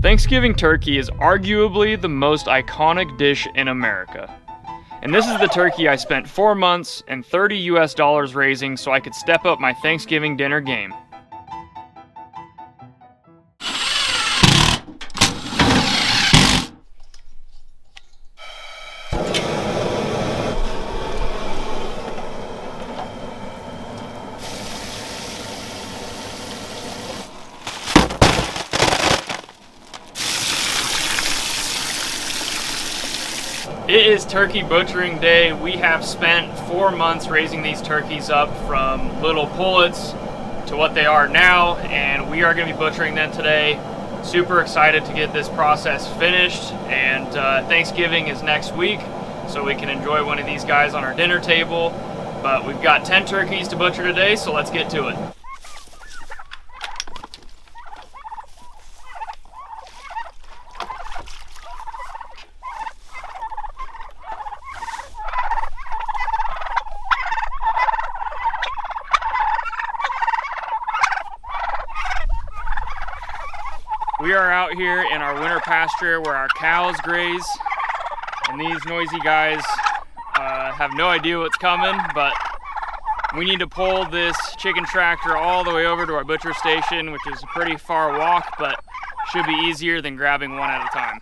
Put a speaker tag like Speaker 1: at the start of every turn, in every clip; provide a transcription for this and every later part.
Speaker 1: Thanksgiving turkey is arguably the most iconic dish in America. And this is the turkey I spent 4 months and $30 US raising so I could step up my Thanksgiving dinner game. It is turkey butchering day. We have spent 4 months raising these turkeys up from little pullets to what they are now, and we are going to be butchering them today. Super excited to get this process finished, and Thanksgiving is next week, so we can enjoy one of these guys on our dinner table. But we've got 10 turkeys to butcher today, so let's get to it. We are out here in our winter pasture where our cows graze, and these noisy guys have no idea what's coming, but we need to pull this chicken tractor all the way over to our butcher station, which is a pretty far walk, but should be easier than grabbing one at a time.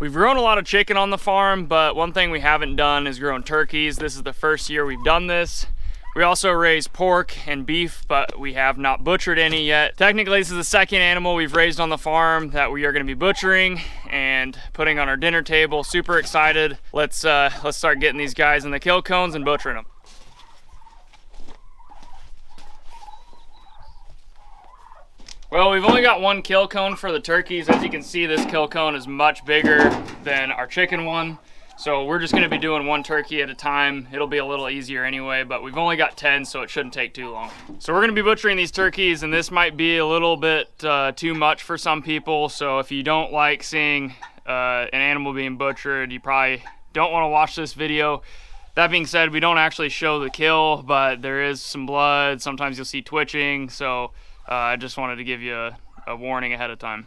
Speaker 1: We've grown a lot of chicken on the farm, but one thing we haven't done is grown turkeys. This is the first year we've done this. We also raise pork and beef, but we have not butchered any yet. Technically, this is the second animal we've raised on the farm that we are gonna be butchering and putting on our dinner table. Super excited. Let's start getting these guys in the kill cones and butchering them. Well, we've only got one kill cone for the turkeys. As you can see, this kill cone is much bigger than our chicken one. So we're just gonna be doing one turkey at a time. It'll be a little easier anyway, but we've only got 10, so it shouldn't take too long. So we're gonna be butchering these turkeys, and this might be a little bit too much for some people. So if you don't like seeing an animal being butchered, you probably don't wanna watch this video. That being said, we don't actually show the kill, but there is some blood. Sometimes you'll see twitching, so I just wanted to give you a warning ahead of time.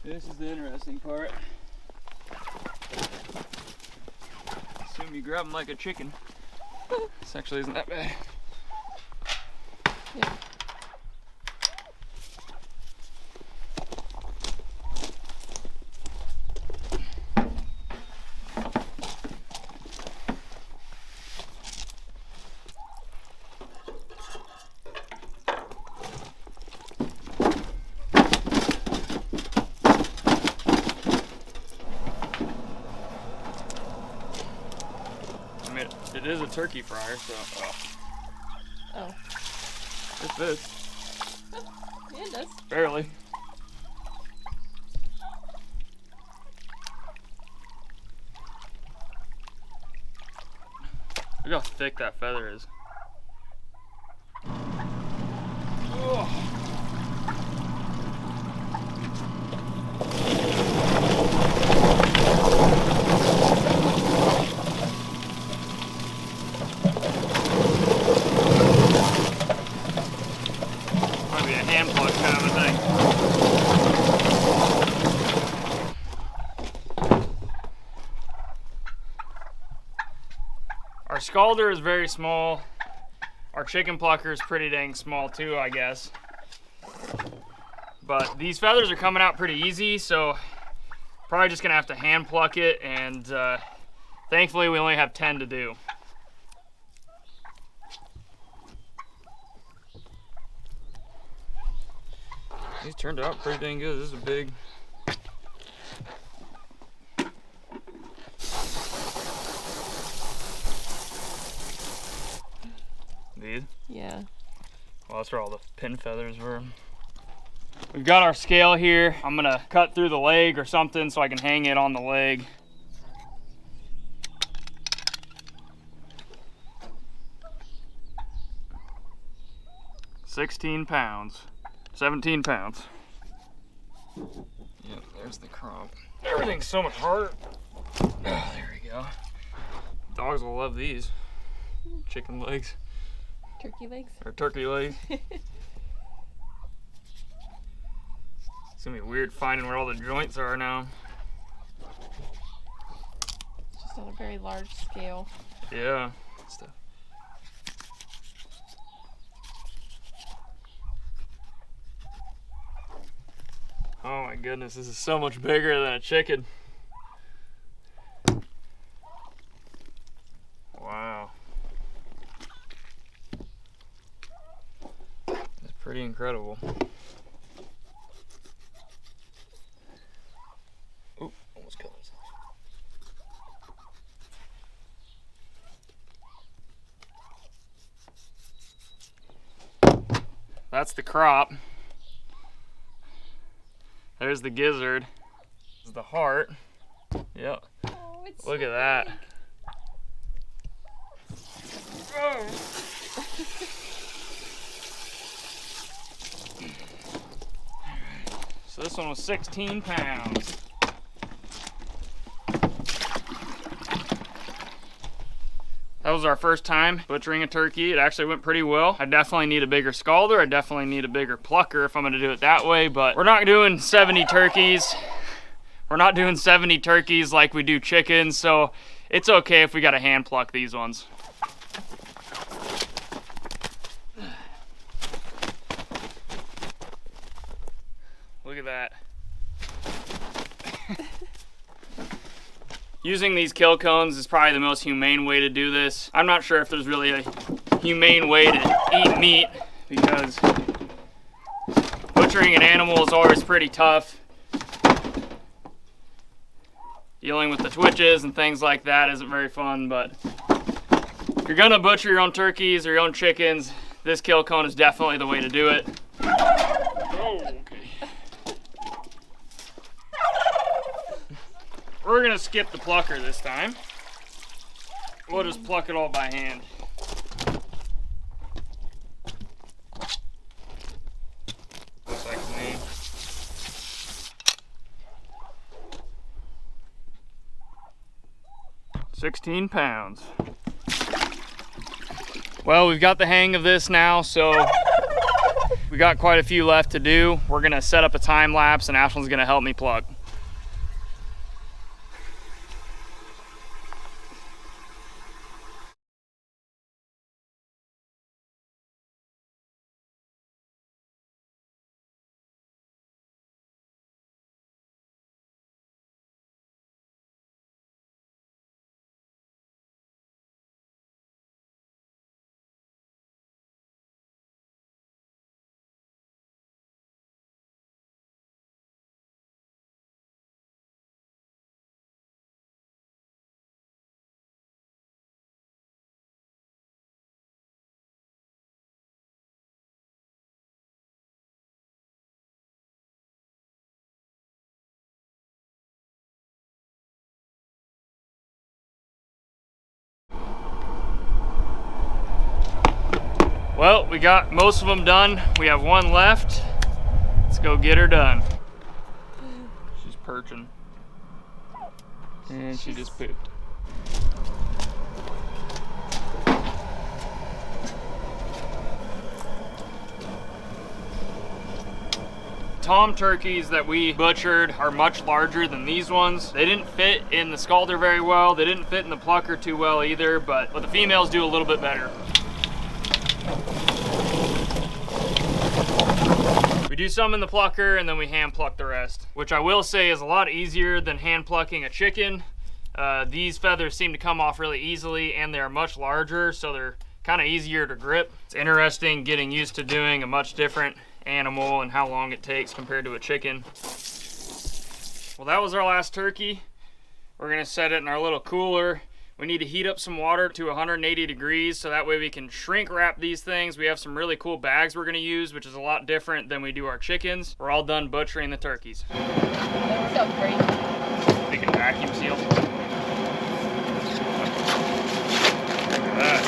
Speaker 1: This is the interesting part. Assume you grab them like a chicken. This actually isn't that bad.
Speaker 2: Yeah.
Speaker 1: It is a turkey fryer, so.
Speaker 2: Oh.
Speaker 1: It fits.
Speaker 2: Yeah, it does.
Speaker 1: Barely. Look how thick that feather is. Oh. Our scalder is very small. Our chicken plucker is pretty dang small too, I guess. But these feathers are coming out pretty easy, so probably just gonna have to hand pluck it, and thankfully we only have 10 to do. These turned out pretty dang good. This is a big. These?
Speaker 2: Yeah.
Speaker 1: Well, that's where all the pin feathers were. We've got our scale here. I'm gonna cut through the leg or something so I can hang it on the leg. 16 pounds. 17 pounds. Yep, there's the crump. Everything's so much harder. Oh, there we go. Dogs will love these. Chicken legs.
Speaker 2: Turkey legs.
Speaker 1: Or turkey legs. It's gonna be weird finding where all the joints are now.
Speaker 2: It's just on a very large scale.
Speaker 1: Yeah. Stuff. Oh my goodness, this is so much bigger than a chicken. Wow. That's pretty incredible. Oop, almost killed myself. That's the crop. There's the gizzard. This is the heart. Yep.
Speaker 2: Oh, it's
Speaker 1: Look
Speaker 2: so
Speaker 1: at that.
Speaker 2: big.
Speaker 1: So this one was 16 pounds. That was our first time butchering a turkey. It actually went pretty well. I definitely need a bigger scalder. I definitely need a bigger plucker if I'm gonna do it that way, but we're not doing 70 turkeys. We're not doing 70 turkeys like we do chickens, so it's okay if we gotta hand pluck these ones. Look at that. Using these kill cones is probably the most humane way to do this. I'm not sure if there's really a humane way to eat meat because butchering an animal is always pretty tough. Dealing with the twitches and things like that isn't very fun, but if you're gonna butcher your own turkeys or your own chickens, this kill cone is definitely the way to do it. Oh, okay. We're gonna skip the plucker this time. We'll just pluck it all by hand. Looks like to me. $16 pounds. Well, we've got the hang of this now, so we got quite a few left to do. We're gonna set up a time lapse and Ashlyn's gonna help me pluck. Well, we got most of them done. We have one left. Let's go get her done. She's perching. And she just pooped. Tom turkeys that we butchered are much larger than these ones. They didn't fit in the scalder very well. They didn't fit in the plucker too well either, but the females do a little bit better. We do some in the plucker and then we hand pluck the rest, which I will say is a lot easier than hand plucking a chicken. These feathers seem to come off really easily and they're much larger, so they're kind of easier to grip. It's interesting getting used to doing a much different animal and how long it takes compared to a chicken. Well, that was our last turkey. We're gonna set it in our little cooler. We need to heat up some water to 180 degrees so that way we can shrink wrap these things. We have some really cool bags we're gonna use, which is a lot different than we do our chickens. We're all done butchering the turkeys.
Speaker 2: That sounds great.
Speaker 1: We can vacuum seal. Look at that.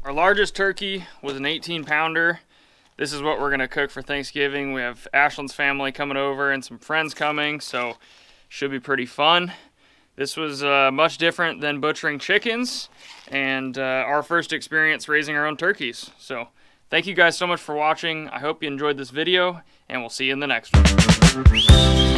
Speaker 1: Our largest turkey was an 18-pounder. This is what we're gonna cook for Thanksgiving. We have Ashland's family coming over and some friends coming, so should be pretty fun. This was much different than butchering chickens and our first experience raising our own turkeys. So thank you guys so much for watching. I hope you enjoyed this video, and we'll see you in the next one.